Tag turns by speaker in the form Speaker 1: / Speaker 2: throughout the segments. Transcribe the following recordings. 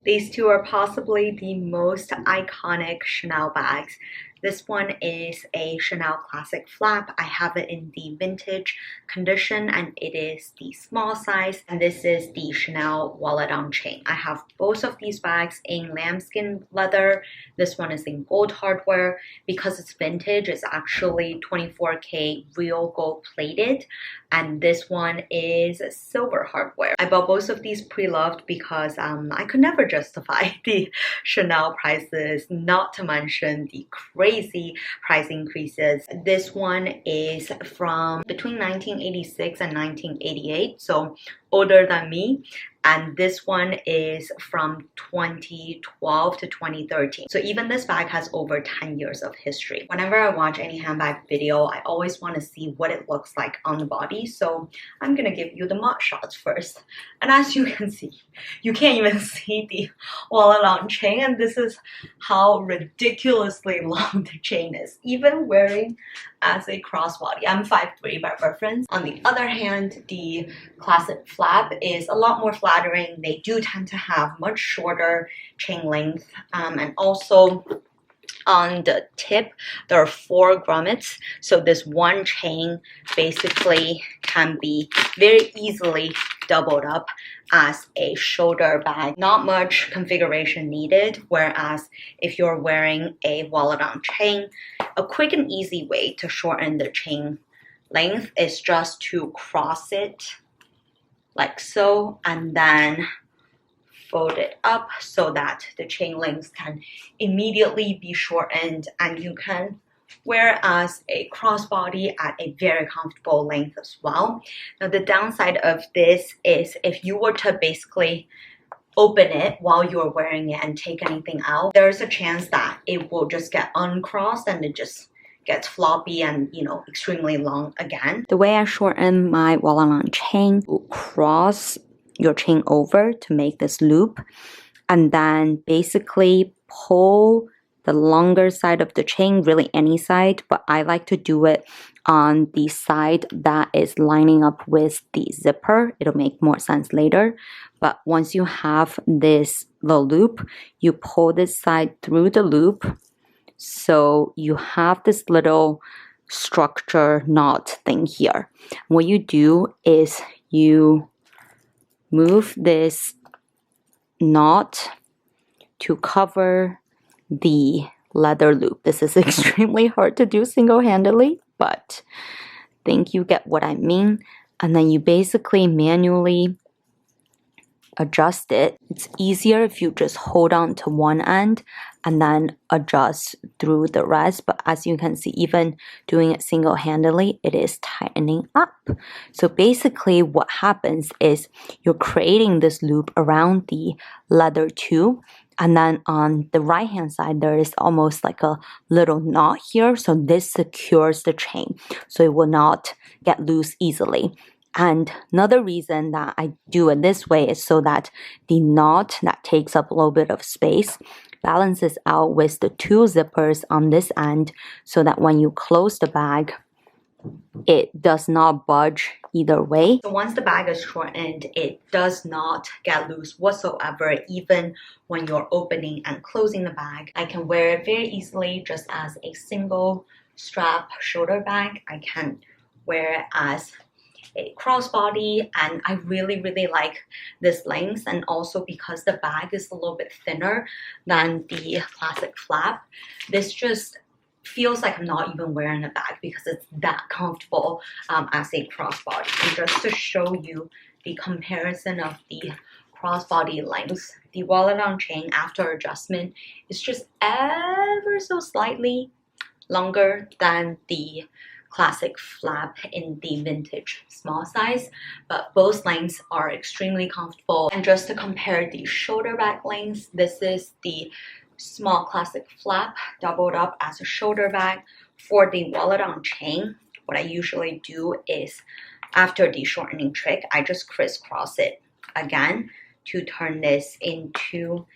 Speaker 1: These two are possibly the most iconic Chanel bags. This one is a Chanel Classic Flap. I have it in the vintage condition and it is the small size. And this is the Chanel wallet on chain. I have both of these bags in lambskin leather. This one is in gold hardware. Because it's vintage, it's actually 24K real gold plated. And this one is silver hardware. I bought both of these pre-loved because I could never justify the Chanel prices, not to mention the crazy price increases. This one is from between 1986 and 1988, so older than me. And this one is from 2012 to 2013. So even this bag has over 10 years of history. Whenever I watch any handbag video, I always want to see what it looks like on the body. So I'm gonna give you the mod shots first. And as you can see, you can't even see the wallet on chain. And this is how ridiculously long the chain is, even wearing as a crossbody. I'm 5'3" by reference. On the other hand, the Classic Flap is a lot more flattering. They do tend to have much shorter chain length, and also on the tip there are 4 grommets, so this one chain basically can be very easily doubled up as a shoulder bag. Not much configuration needed, whereas if you're wearing a wallet on chain, a quick and easy way to shorten the chain length is just to cross it like so and then fold it up so that the chain length can immediately be shortened and you can wear as a crossbody at a very comfortable length as well. Now the downside of this is if you were to basically open it while you're wearing it and take anything out, there's a chance that it will just get uncrossed and it just gets floppy and, you know, extremely long again. The way I shorten my wallet on chain, cross your chain over to make this loop and then basically pull the longer side of the chain, really any side, but I like to do it on the side that is lining up with the zipper. It'll make more sense later. But once you have this little loop, you pull this side through the loop. So you have this little structure knot thing here. What you do is you move this knot to cover the leather loop. This is extremely hard to do single-handedly, but I think you get what I mean. And then you basically manually adjust it. It's easier if you just hold on to one end and then adjust through the rest, but as you can see, even doing it single-handedly, it is tightening up. So basically what happens is you're creating this loop around the leather too, and then on the right hand side there is almost like a little knot here, so this secures the chain so it will not get loose easily. And another reason that I do it this way is so that the knot that takes up a little bit of space balances out with the 2 zippers on this end so that when you close the bag, it does not budge either way. So once the bag is shortened, it does not get loose whatsoever, even when you're opening and closing the bag. I can wear it very easily just as a single strap shoulder bag. I can wear it as a crossbody, and I really like this length, and also because the bag is a little bit thinner than the Classic Flap, this just feels like I'm not even wearing a bag because it's that comfortable as a crossbody. And just to show you the comparison of the crossbody length, the wallet on chain after adjustment is just ever so slightly longer than the Classic Flap in the vintage small size, but both lengths are extremely comfortable. And just to compare the shoulder bag lengths, this is the small Classic Flap doubled up as a shoulder bag. For the wallet on chain, what I usually do is after the shortening trick, I just crisscross it again to turn this into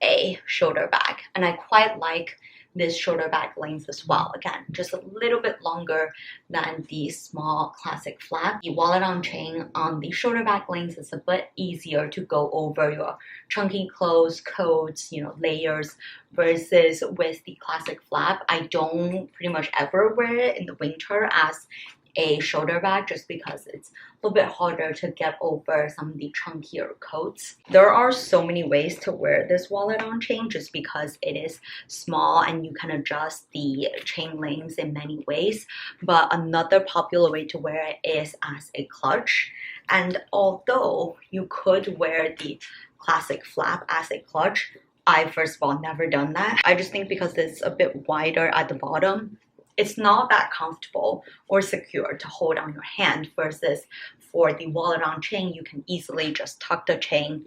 Speaker 1: a shoulder bag. And I quite like this shoulder bag length as well. Again, just a little bit longer than the small classic flap. The wallet on chain on the shoulder bag length is a bit easier to go over your chunky clothes, coats, layers, versus with the classic flap. I don't pretty much ever wear it in the winter as a shoulder bag just because it's a little bit harder to get over some of the chunkier coats. There are so many ways to wear this wallet on chain just because it is small and you can adjust the chain lengths in many ways. But another popular way to wear it is as a clutch. And although you could wear the classic flap as a clutch, I first of all never done that. I just think because it's a bit wider at the bottom, it's not that comfortable or secure to hold on your hand, versus for the wallet on chain, you can easily just tuck the chain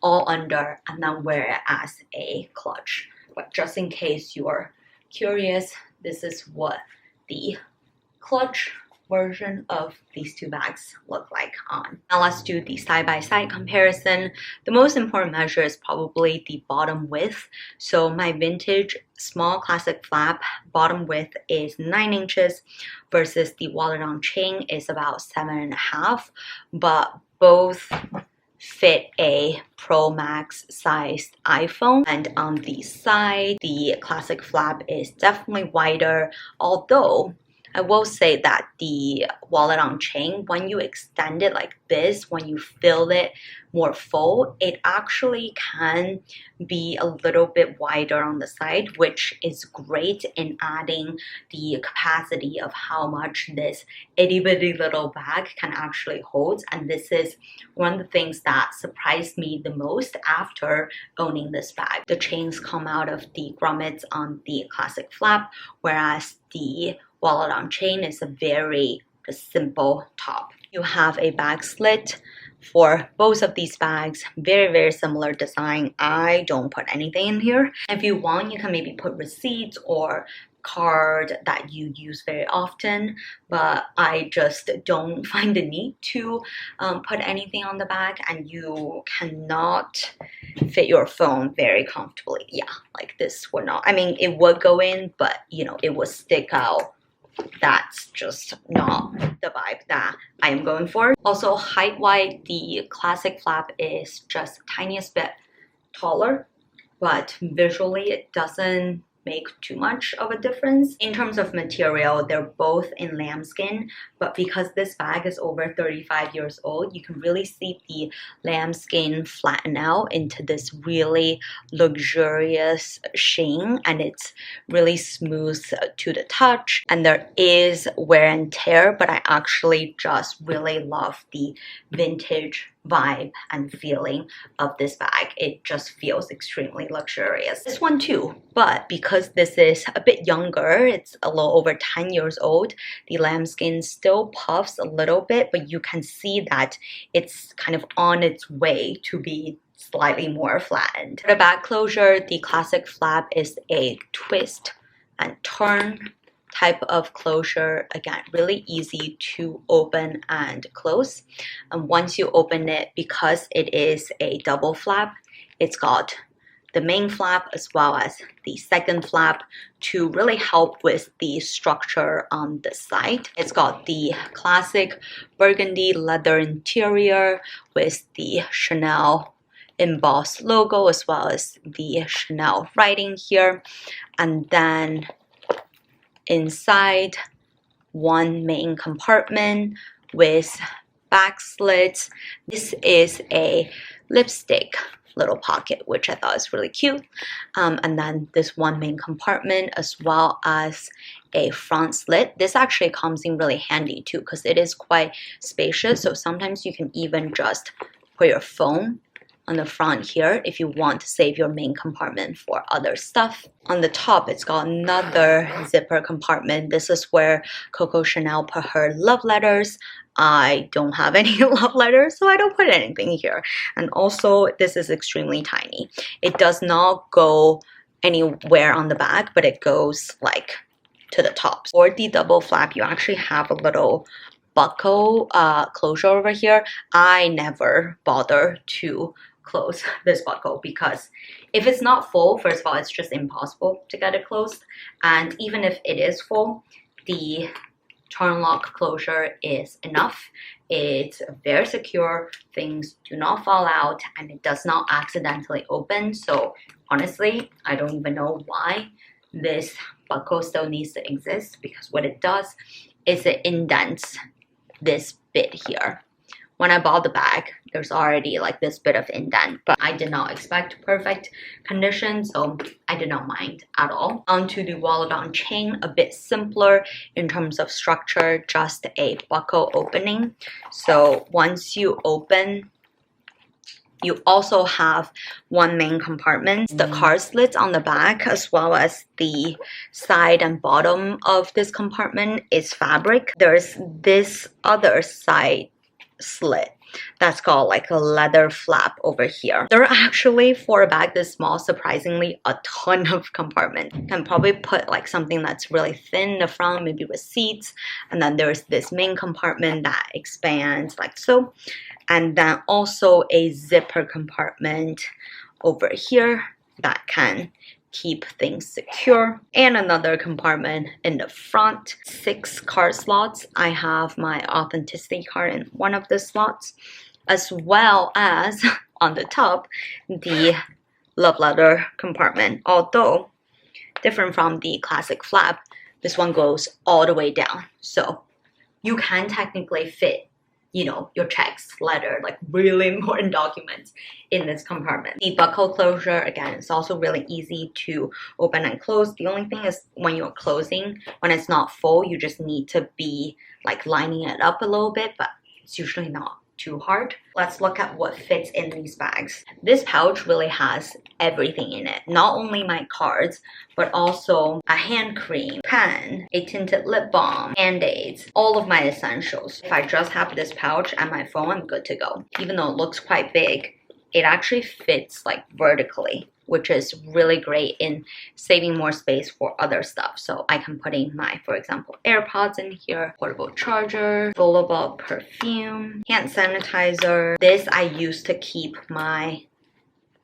Speaker 1: all under and then wear it as a clutch. But just in case you're curious, this is what the clutch version of these two bags look like on. Now let's do the side-by-side comparison. The most important measure is probably the bottom width. So my vintage small classic flap bottom width is 9 inches versus the wallet on chain is about 7.5, but both fit a Pro Max sized iPhone. And on the side, the classic flap is definitely wider, although I will say that the wallet on chain, when you extend it like this, when you fill it more full, it actually can be a little bit wider on the side, which is great in adding the capacity of how much this itty bitty little bag can actually hold. And this is one of the things that surprised me the most after owning this bag. The chains come out of the grommets on the classic flap, whereas the wallet on chain is a very simple top. You have a bag slit for both of these bags, very similar design. I don't put anything in here. If you want, you can maybe put receipts or card that you use very often, but I just don't find the need to put anything on the bag, and you cannot fit your phone very comfortably. Yeah, like this would not, I mean, it would go in, but it would stick out. That's just not the vibe that I am going for. Also, height-wise, the classic flap is just the tiniest bit taller, but visually it doesn't make too much of a difference. In terms of material, they're both in lambskin, but because this bag is over 35 years old, you can really see the lambskin flatten out into this really luxurious sheen, and it's really smooth to the touch, and there is wear and tear, but I actually just really love the vintage vibe and feeling of this bag. It just feels extremely luxurious. This one too, but because this is a bit younger, it's a little over 10 years old, the lambskin still puffs a little bit, but you can see that it's kind of on its way to be slightly more flattened. For the bag closure, the classic flap is a twist and turn type of closure. Again, really easy to open and close. And once you open it, because it is a double flap, it's got the main flap as well as the second flap to really help with the structure on the side. It's got the classic burgundy leather interior with the Chanel embossed logo as well as the Chanel writing here. And then inside, one main compartment with back slits. This is a lipstick little pocket, which I thought is really cute. And then this one main compartment as well as a front slit. This actually comes in really handy too because it is quite spacious. So sometimes you can even just put your phone on the front here if you want to save your main compartment for other stuff. On the top, it's got another zipper compartment. This is where Coco Chanel put her love letters. I don't have any love letters, so I don't put anything here. And also, this is extremely tiny. It does not go anywhere on the back, but it goes like to the top. For the double flap, you actually have a little buckle closure over here. I never bother to close this buckle, because if it's not full, first of all, it's just impossible to get it closed. And even if it is full, the turn lock closure is enough. It's very secure, things do not fall out, and it does not accidentally open. So honestly, I don't even know why this buckle still needs to exist, because what it does is it indents this bit here. When I bought the bag, there's already like this bit of indent, but I did not expect perfect condition, so I did not mind at all. Onto the wallet-on chain, a bit simpler in terms of structure, just a buckle opening. So once you open, you also have one main compartment. The card slits on the back, as well as the side and bottom of this compartment, is fabric. There's this other side slit that's got like a leather flap over here. There are actually, for a bag this small, surprisingly a ton of compartments. You can probably put like something that's really thin in the front, maybe with seats, and then there's this main compartment that expands like so, and then also a zipper compartment over here that can keep things secure, and another compartment in the front. 6 card slots. I have my authenticity card in one of the slots, as well as on the top the love letter compartment. Although different from the classic flap, this one goes all the way down, so you can technically fit, you know, your checks, letter, like really important documents in this compartment. The buckle closure, again, is also really easy to open and close. The only thing is when you're closing, when it's not full, you just need to be like lining it up a little bit, but it's usually not too hard. Let's look at what fits in these bags. This pouch really has everything in it. Not only my cards, but also a hand cream, pen, a tinted lip balm, band-aids, all of my essentials. If I just have this pouch and my phone, I'm good to go. Even though it looks quite big, it actually fits like vertically, which is really great in saving more space for other stuff. So I can put in my, for example, AirPods in here, portable charger, rollable perfume, hand sanitizer. This I use to keep my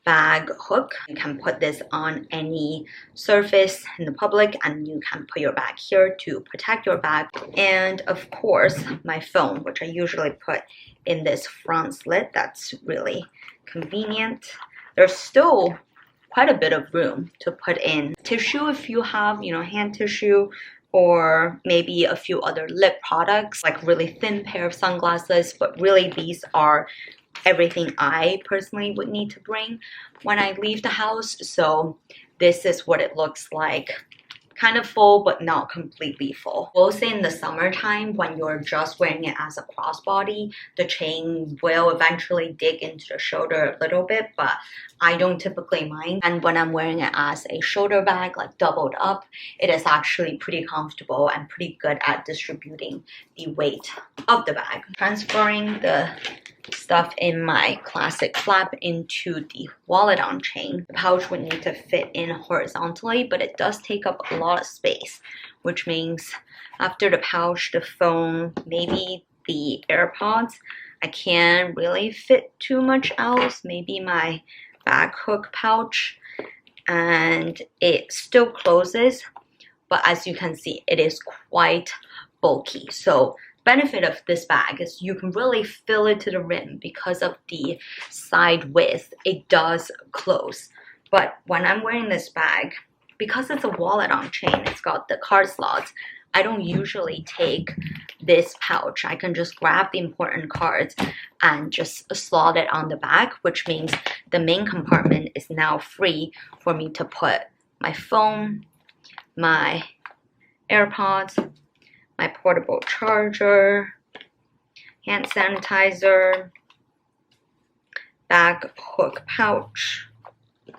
Speaker 1: bag hook. You can put this on any surface in the public, and you can put your bag here to protect your bag. And of course, my phone, which I usually put in this front slit. That's really convenient. There's still quite a bit of room to put in tissue if you have, you know, hand tissue, or maybe a few other lip products, like really thin pair of sunglasses. But really, these are everything I personally would need to bring when I leave the house. So this is what it looks like. Kind of full, but not completely full. We'll say in the summertime, when you're just wearing it as a crossbody, the chain will eventually dig into the shoulder a little bit, but I don't typically mind. And when I'm wearing it as a shoulder bag, like doubled up, it is actually pretty comfortable and pretty good at distributing the weight of the bag. Transferring the stuff in my classic flap into the wallet-on chain. The pouch would need to fit in horizontally, but it does take up a lot of space, which means after the pouch, the phone, maybe the AirPods, I can't really fit too much else. Maybe my bag hook pouch, and it still closes, but as you can see, it is quite bulky. So benefit of this bag is you can really fill it to the rim because of the side width. It does close. But when I'm wearing this bag, because it's a wallet on chain, it's got the card slots, I don't usually take this pouch. I can just grab the important cards and just slot it on the back, which means the main compartment is now free for me to put my phone, my AirPods, my portable charger, hand sanitizer, bag hook pouch, I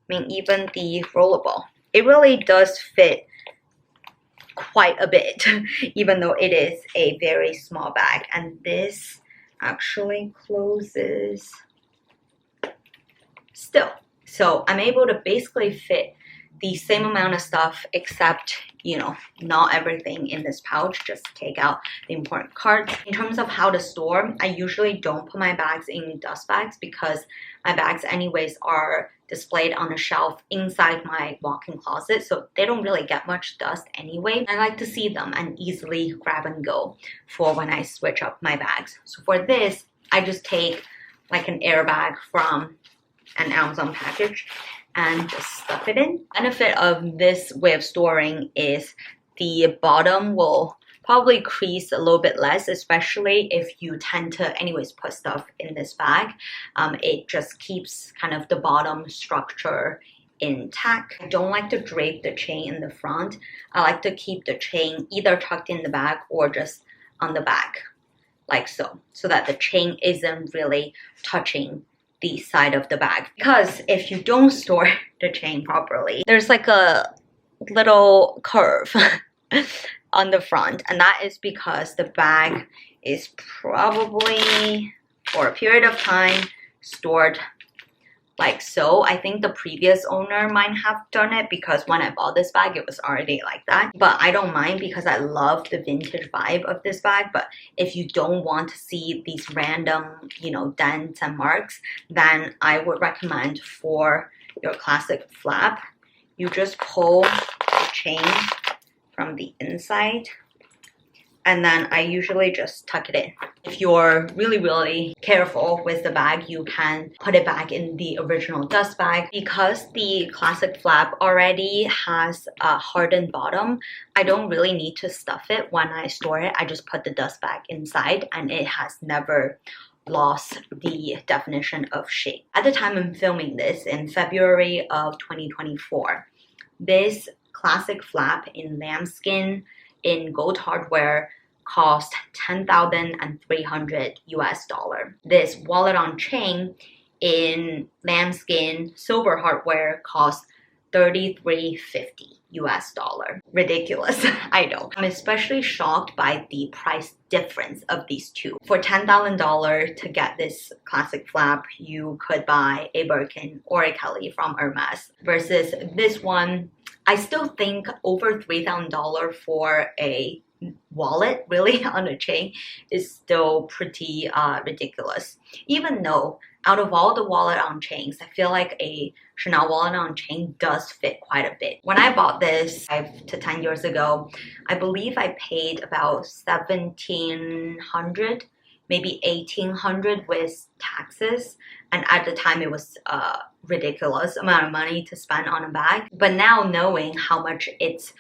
Speaker 1: mean even the rollable. It really does fit quite a bit, even though it is a very small bag. And this actually closes still. So I'm able to basically fit the same amount of stuff, except, you know, not everything in this pouch. Just take out the important cards. In terms of how to store, I usually don't put my bags in dust bags because my bags anyways are displayed on a shelf inside my walk-in closet, so they don't really get much dust anyway. I like to see them and easily grab and go for when I switch up my bags. So for this, I just take like an airbag from an Amazon package and just stuff it in. Benefit of this way of storing is the bottom will probably crease a little bit less, especially if you tend to anyways put stuff in this bag. It just keeps kind of the bottom structure intact. I don't like to drape the chain in the front. I like to keep the chain either tucked in the bag or just on the back, like so that the chain isn't really touching the side of the bag. Because if you don't store the chain properly, there's like a little curve on the front, and that is because the bag is probably for a period of time stored like so. I think the previous owner might have done it because when I bought this bag it was already like that, but I don't mind because I love the vintage vibe of this bag. But if you don't want to see these random, you know, dents and marks, then I would recommend for your classic flap, you just pull the chain from the inside, and then I usually just tuck it in. If you're really careful with the bag, you can put it back in the original dust bag. Because the classic flap already has a hardened bottom, I don't really need to stuff it when I store it. I just put the dust bag inside and it has never lost the definition of shape. At the time I'm filming this in February of 2024, this classic flap in lambskin in gold hardware cost $10,300 US. This wallet on chain in lambskin silver hardware cost $33.50 US. Ridiculous, I know. I'm especially shocked by the price difference of these two. For $10,000 to get this classic flap, you could buy a Birkin or a Kelly from Hermes, versus this one, I still think over $3,000 for a wallet really on a chain is still pretty ridiculous. Even though out of all the wallet on chains, I feel like a Chanel wallet on chain does fit quite a bit. When I bought this 5 to 10 years ago, I believe I paid about $1,700, maybe $1,800 with taxes, and at the time it was ridiculous amount of money to spend on a bag. But now knowing how much it's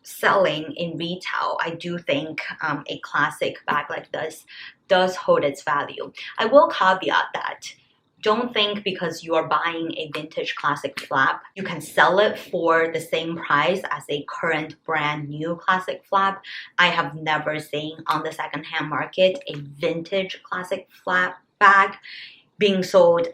Speaker 1: selling in retail, I do think a classic bag like this does hold its value. I will caveat that don't think because you are buying a vintage classic flap, you can sell it for the same price as a current brand new classic flap. I have never seen on the secondhand market a vintage classic flap bag being sold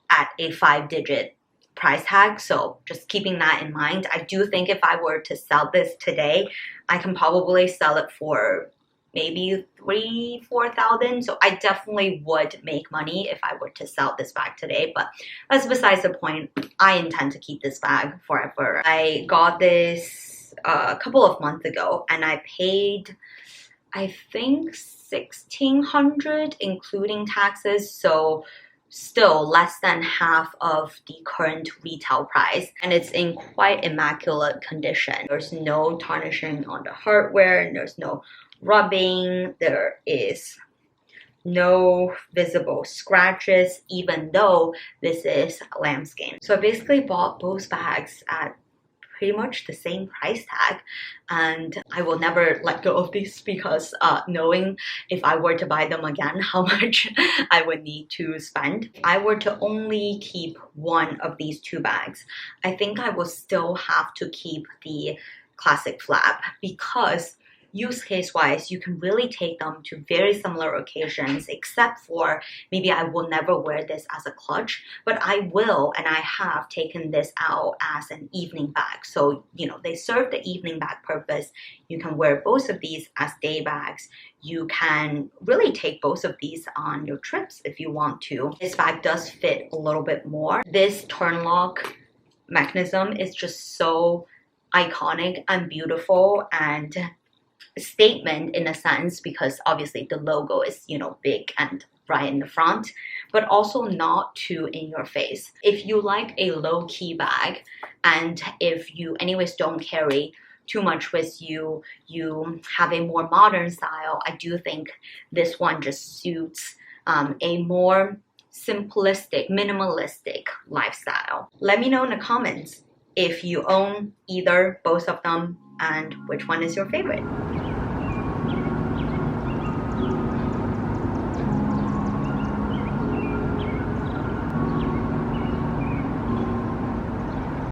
Speaker 1: at a 5-digit price tag. So just keeping that in mind, I do think if I were to sell this today, I can probably sell it for maybe $3,000-4,000. So I definitely would make money if I were to sell this bag today, but that's besides the point. I intend to keep this bag forever. I got this a couple of months ago and I paid, I think, $1,600 including taxes, so still less than half of the current retail price, and it's in quite immaculate condition. There's no tarnishing on the hardware, and there's no rubbing, there is no visible scratches, even though this is lambskin. So I basically bought both bags at pretty much the same price tag, and I will never let go of these because knowing if I were to buy them again how much I would need to spend. If I were to only keep one of these two bags, I think I will still have to keep the classic flap, because use case wise you can really take them to very similar occasions, except for maybe I will never wear this as a clutch, but I will, and I have taken this out as an evening bag. So you know, they serve the evening bag purpose. You can wear both of these as day bags. You can really take both of these on your trips if you want to. This bag does fit a little bit more. This turn lock mechanism is just so iconic and beautiful and statement in a sense, because obviously the logo is, you know, big and right in the front, but also not too in your face. If you like a low-key bag, and if you anyways don't carry too much with you, you have a more modern style, I do think this one just suits a more simplistic, minimalistic lifestyle. Let me know in the comments if you own either, both of them, and which one is your favorite.